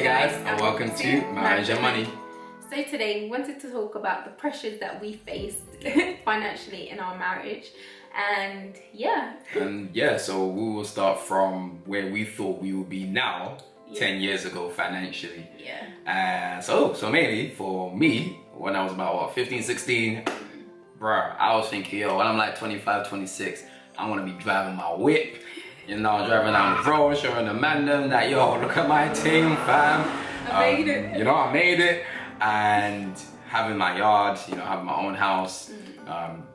Hey guys, and welcome to Marriage and Money. So today we wanted to talk about the pressures that we faced financially in our marriage, and so we will start from where we thought we would be now 10 years ago financially. So mainly for me, when I was about 15, 16, bruh, I was thinking, when I'm like 25, 26, I want to be driving my whip. Driving down the road, showing the man them that, look at my team, fam. I made it. I made it. And having my yard, having my own house,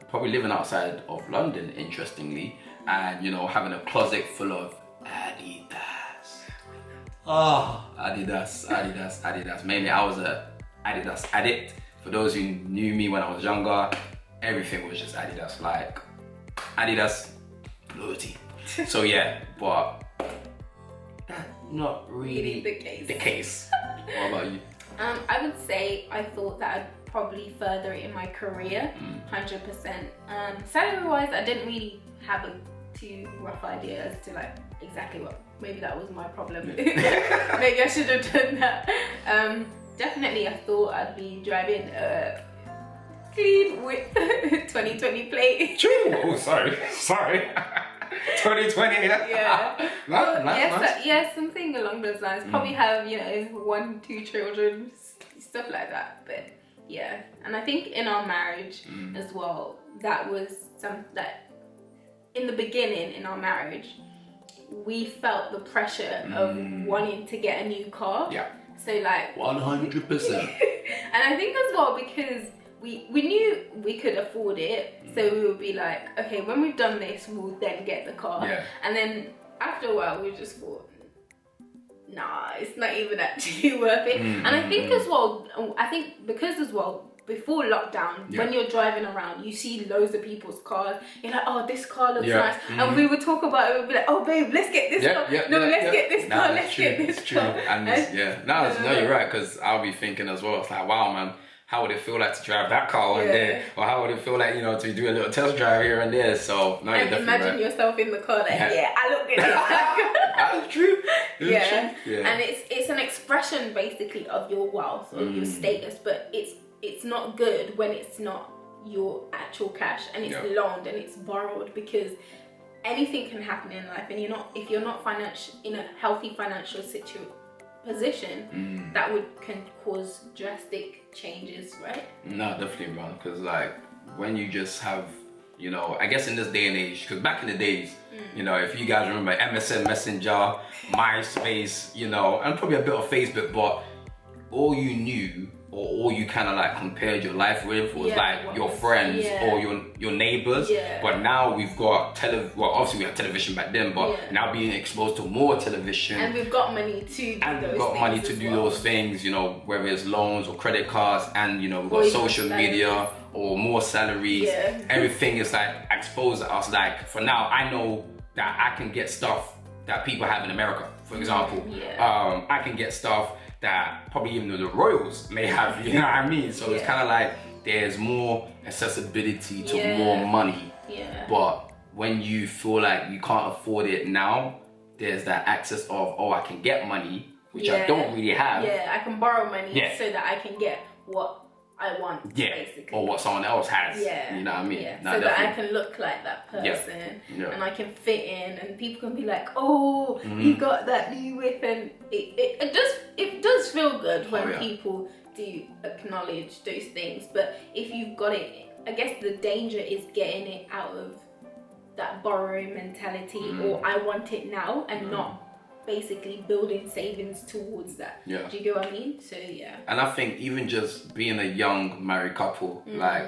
probably living outside of London, interestingly, and, having a closet full of Adidas. Adidas. Mainly, I was a Adidas addict. For those who knew me when I was younger, everything was just Adidas, like Adidas loyalty. So but that's not really the case. What about you? I would say I thought that I'd probably further it in my career, 100%. Salary-wise, I didn't really have a too rough idea as to like exactly what. Maybe that was my problem. Maybe I should have done that. Definitely, I thought I'd be driving a clean with 2020 plate. True. Oh, sorry. 2020. Yeah, something along those lines. Probably have 1, 2 children, stuff like that. But yeah, and I think in our marriage as well, that was something that in the beginning in our marriage, we felt the pressure of wanting to get a new car. Yeah. So like 100%. And I think as well because we knew we could afford it, so we would be like, okay, when we've done this, we'll then get the car. Yeah. And then after a while, we just thought, nah, it's not even actually worth it. And I think as well, because as well, before lockdown, when you're driving around, you see loads of people's cars. You're like, oh, this car looks nice. And we would talk about it. We'd be like, oh, babe, let's get this car. Let's get this car. Let's get this car. And no, you're right, because I'll be thinking as well. It's like, wow, man. How would it feel like to drive that car one day? Or how would it feel like, to do a little test drive here and there? So, no, you're definitely imagine yourself in the car like, I look good. That's true. Yeah. And it's an expression basically of your wealth or your status, but it's not good when it's not your actual cash and it's loaned and it's borrowed, because anything can happen in life, and if you're not in a healthy financial position, that can cause drastic changes, right? No, definitely, man. Because like when you just have, I guess in this day and age, because back in the days, if you guys remember MSN Messenger, MySpace, and probably a bit of Facebook, but all you knew or all you kind of like compared your life with was like your friends or your neighbors. But now we've got obviously we had television back then, but now being exposed to more television, and we've got money to do those things, whether it's loans or credit cards, and we've got social media or more salaries. Everything is like exposed to us. Like for now, I know that I can get stuff that people have in America, for example. I can get stuff that probably even the Royals may have, you know what I mean? So it's kind of like there's more accessibility to more money. But when you feel like you can't afford it now, there's that access of, I can get money, which I don't really have. I can borrow money so that I can get what I want, basically. Or what someone else has. You know what I mean? So that I can look like that person and I can fit in, and people can be like, oh, you got that new whip, and it does feel good when people do acknowledge those things. But if you've got it, I guess the danger is getting it out of that borrowing mentality or I want it now, and not basically building savings towards that. Do you get what I mean? So and I think even just being a young married couple, like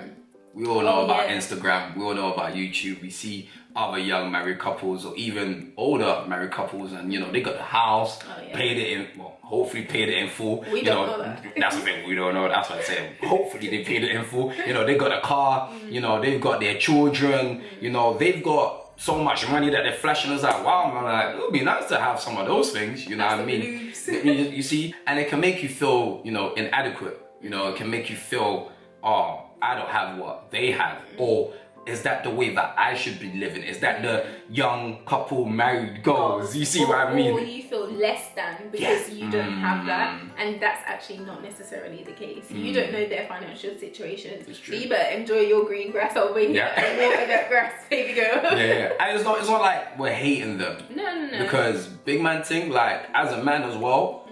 we all know about Instagram, we all know about YouTube, we see other young married couples or even older married couples, and they got the house, hopefully paid it in full. We don't know that. That's the thing, we don't know. That's what I say. Hopefully they paid it in full. They got a car, they've got their children, they've got so much money that they're flashing us out. Wow, man, like, it would be nice to have some of those things, what I mean? You see, and it can make you feel, inadequate. It can make you feel, I don't have what they have, or is that the way that I should be living? Is that the young couple married goals? You see what I mean? Or you feel less than because you don't have that, and that's actually not necessarily the case. You don't know their financial situations, so you better enjoy your green grass over here and water that grass, baby girl. And it's not like we're hating them. No. Because big man thing, like as a man as well,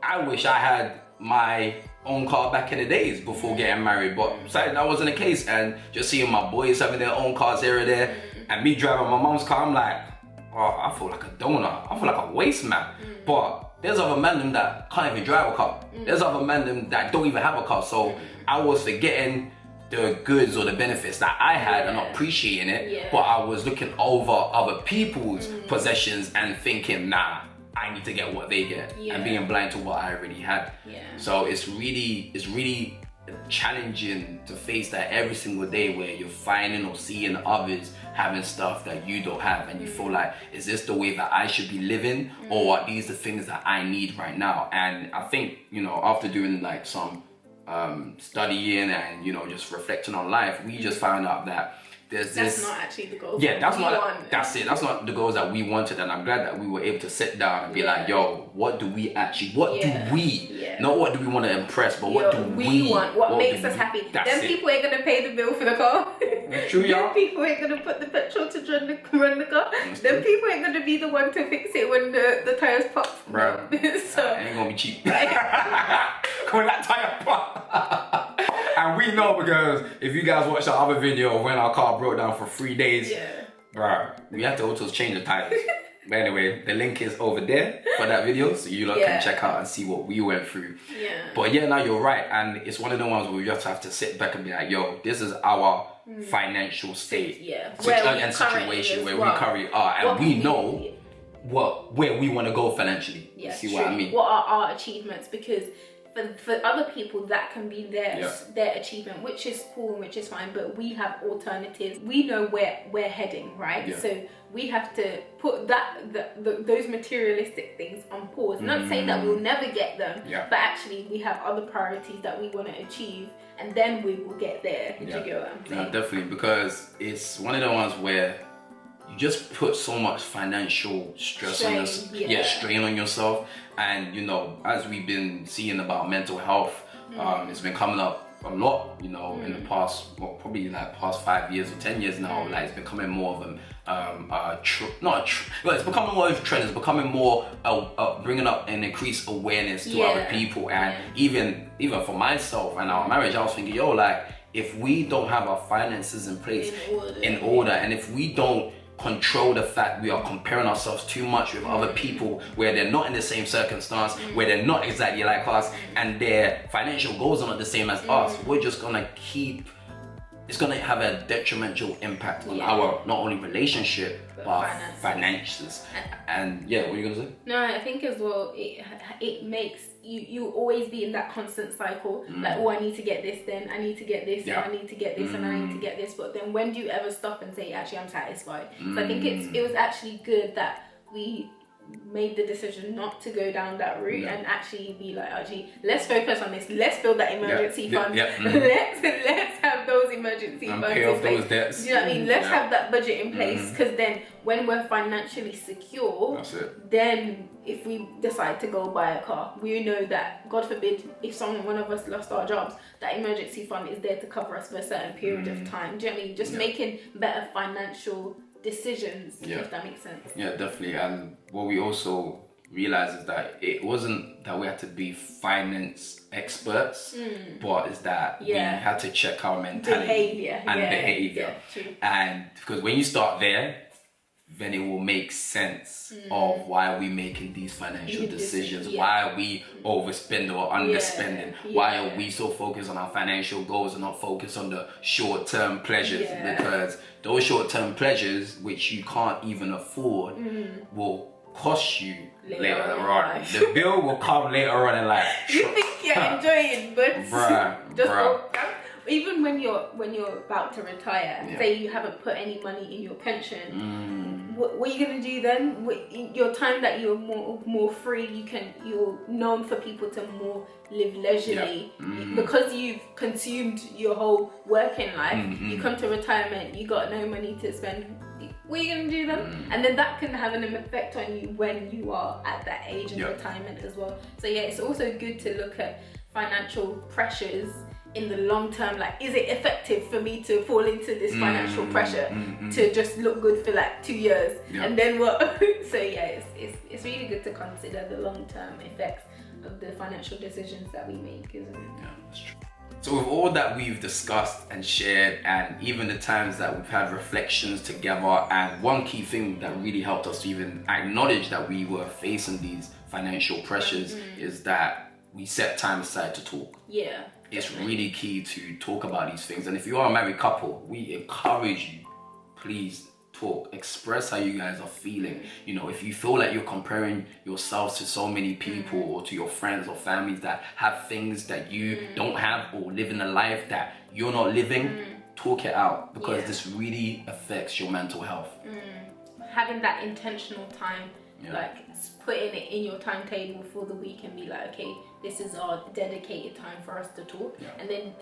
I wish I had my own car back in the days before getting married, but sadly that wasn't the case. And just seeing my boys having their own cars here and there, and me driving my mom's car, I'm like, oh, I feel like a donor. I feel like a waste man. But there's other men that can't even drive a car. There's other men that don't even have a car. So I was forgetting the goods or the benefits that I had and not appreciating it, but I was looking over other people's possessions and thinking, nah, I need to get what they get, and being blind to what I already had. So it's really challenging to face that every single day, where you're finding or seeing others having stuff that you don't have, and you feel like, is this the way that I should be living, or are these the things that I need right now? And I think, you know, after doing like some studying and, you know, just reflecting on life, we just found out that that's not actually the goals. That's not the goals that we wanted, and I'm glad that we were able to sit down and be like, yo, what do we actually, not what do we want to impress, but what do we want, what makes us happy. Them people ain't gonna pay the bill for the car. True, Them people ain't gonna put the petrol to run the car. Them people ain't gonna be the one to fix it when the tires pop. Bro, so it ain't gonna be cheap. When that tire pop. And we know, because if you guys watched the other video of when our car broke down for 3 days, bro, we had to auto change the tires. But anyway, the link is over there for that video, so you lot can check out and see what we went through. But now you're right, and it's one of the ones where we just have to sit back and be like, yo, this is our financial state and situation where we currently are, and we know where we want to go financially. You see what I mean? What are our achievements? Because for other people, that can be their achievement, which is cool and which is fine, but we have alternatives. We know where we're heading, right? So we have to put those materialistic things on pause. Not saying that we'll never get them, but actually we have other priorities that we want to achieve, and then we will get there. Do you get what I'm saying? Definitely, because it's one of the ones where you just put so much financial strain on yourself. And you know, as we've been seeing about mental health, it's been coming up a lot, you know, in the past, probably like past 5 years or 10 years now. Like, it's becoming more of it's becoming more of a trend. It's becoming more bringing up an increased awareness to other people, and even for myself and our marriage. I was thinking, yo, like, if we don't have our finances in place, in order, and if we don't control the fact we are comparing ourselves too much with other people, where they're not in the same circumstance, where they're not exactly like us, and their financial goals are not the same as us, we're just gonna it's gonna have a detrimental impact on our not only relationship but our finances. And what are you gonna say? No, I think as well, it makes you always be in that constant cycle, like, oh, I need to get this, then I need to get this, and I need to get this, and I need to get this. But then when do you ever stop and say, actually, I'm satisfied? So I think it was actually good that we made the decision not to go down that route and actually be like, actually, let's focus on this. Let's build that emergency fund. Let's have those emergency funds pay off in place. those debts. Do you know what I mean? Let's have that budget in place, because then when we're financially secure, then if we decide to go buy a car, we know that, God forbid, if one of us lost our jobs, that emergency fund is there to cover us for a certain period of time. Do you know what I mean? Just making better financial decisions, if that makes sense. Yeah, definitely. And what we also realized is that it wasn't that we had to be finance experts, but is that we had to check our mentality and behavior. And because when you start there, then it will make sense of why are we making these financial decisions, why are we overspending or underspending, why are we so focused on our financial goals and not focused on the short-term pleasures, because those short-term pleasures, which you can't even afford, will cost you later on. The bill will come later on in life. You think you're enjoying, but even when you're about to retire, say you haven't put any money in your pension, what are you gonna do then? Your time that you're more free, you're known for people to more live leisurely. Because you've consumed your whole working life. You come to retirement, you got no money to spend. What are you gonna do then? And then that can have an effect on you when you are at that age of retirement as well. So yeah, it's also good to look at financial pressures in the long term. Like, is it effective for me to fall into this financial pressure to just look good for like 2 years and then what? So yeah, it's really good to consider the long-term effects of the financial decisions that we make, isn't it? Yeah, that's true. So with all that we've discussed and shared, and even the times that we've had reflections together, and one key thing that really helped us to even acknowledge that we were facing these financial pressures is that we set time aside to talk. Yeah. It's really key to talk about these things. And if you are a married couple, we encourage you, please talk, express how you guys are feeling. You know, if you feel like you're comparing yourselves to so many people or to your friends or families that have things that you don't have, or living a life that you're not living, talk it out, because this really affects your mental health. Having that intentional time, like putting it in your timetable for the week and be like, okay, this is our dedicated time for us to talk. And then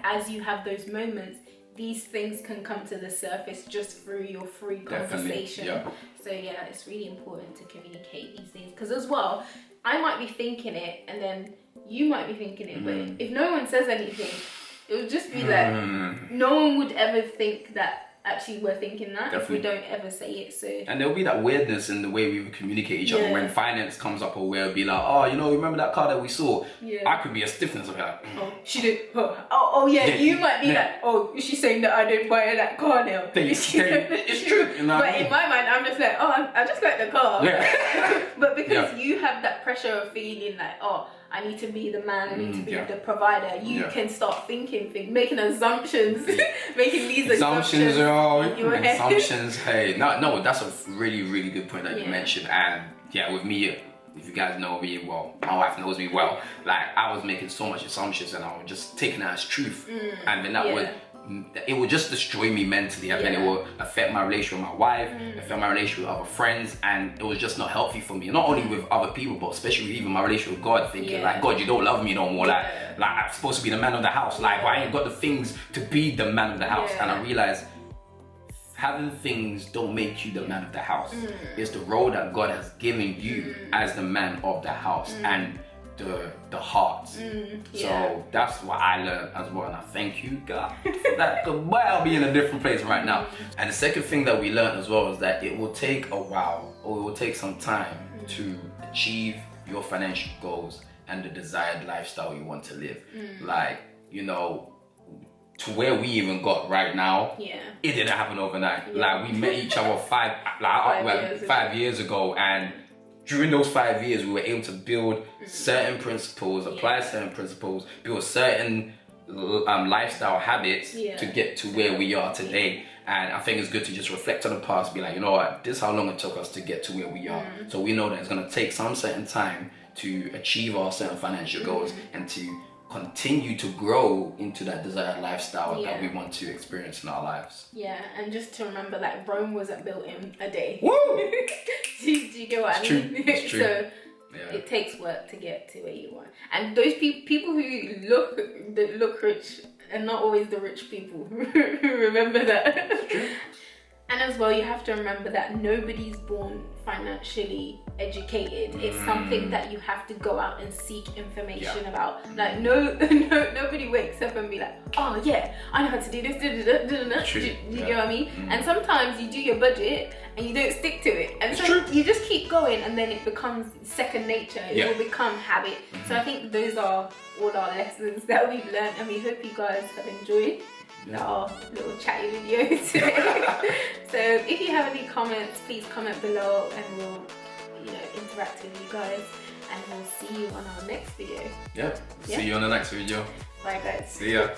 as you have those moments, these things can come to the surface just through your free conversation. So yeah, it's really important to communicate these things, because as well, I might be thinking it and then you might be thinking it, but if no one says anything, it would just be like, no one would ever think that actually we're thinking that if we don't ever say it. So, and there'll be that weirdness in the way we would communicate each other when finance comes up, or we'll be like, oh, you know, remember that car that we saw? I could be a stiffness of that. Oh, she did. You might be like, oh, is she saying that I didn't buy her that car now? It's true. You know, but in my mind, I'm just like, oh, I just like the car. But because you have that pressure of feeling like, oh, I need to be the man, I need to be the provider, you can start thinking, making assumptions, making these assumptions. Assumptions. Hey, no, that's a really, really good point that you mentioned. And yeah, with me, if you guys know me well, my wife knows me well, like I was making so much assumptions and I was just taking that as truth. And then it would just destroy me mentally, and then it will affect my relationship with my wife, affect my relationship with other friends, and it was just not healthy for me. Not only with other people, but especially even my relationship with God, thinking like, God, you don't love me no more. Like I'm supposed to be the man of the house. Like, I ain't got the things to be the man of the house. And I realized having things don't make you the man of the house. It's the role that God has given you as the man of the house and the heart. So that's what I learned as well, and I thank you, God, for that. Boy, I'll be in a different place right now. And the second thing that we learned as well is that it will take a while, or it will take some time to achieve your financial goals and the desired lifestyle you want to live. Like, you know, to where we even got right now, it didn't happen overnight. Like, we met each other 5 years ago, and during those 5 years, we were able to build certain principles, apply certain principles, build certain lifestyle habits to get to where we are today. And I think it's good to just reflect on the past, be like, you know what, this is how long it took us to get to where we are. So we know that it's going to take some certain time to achieve our certain financial goals and to continue to grow into that desired lifestyle that we want to experience in our lives. Yeah, and just to remember that Rome wasn't built in a day. Woo! do you get what I mean? It's true. So it takes work to get to where you want. And those people who look rich are not always the rich people. Remember that. It's true. And as well, you have to remember that nobody's born financially educated. It's something that you have to go out and seek information about. Like nobody wakes up and be like, oh yeah, I know how to do this. Do you know what I mean? And sometimes you do your budget and you don't stick to it, and so you just keep going, and then it becomes second nature. It will become habit. So I think those are all our lessons that we've learned, and we hope you guys have enjoyed our little chatty video today. So if you have any comments, please comment below, and we'll interact with you guys, and we'll see you on our next video. See you on the next video. Bye guys. See ya.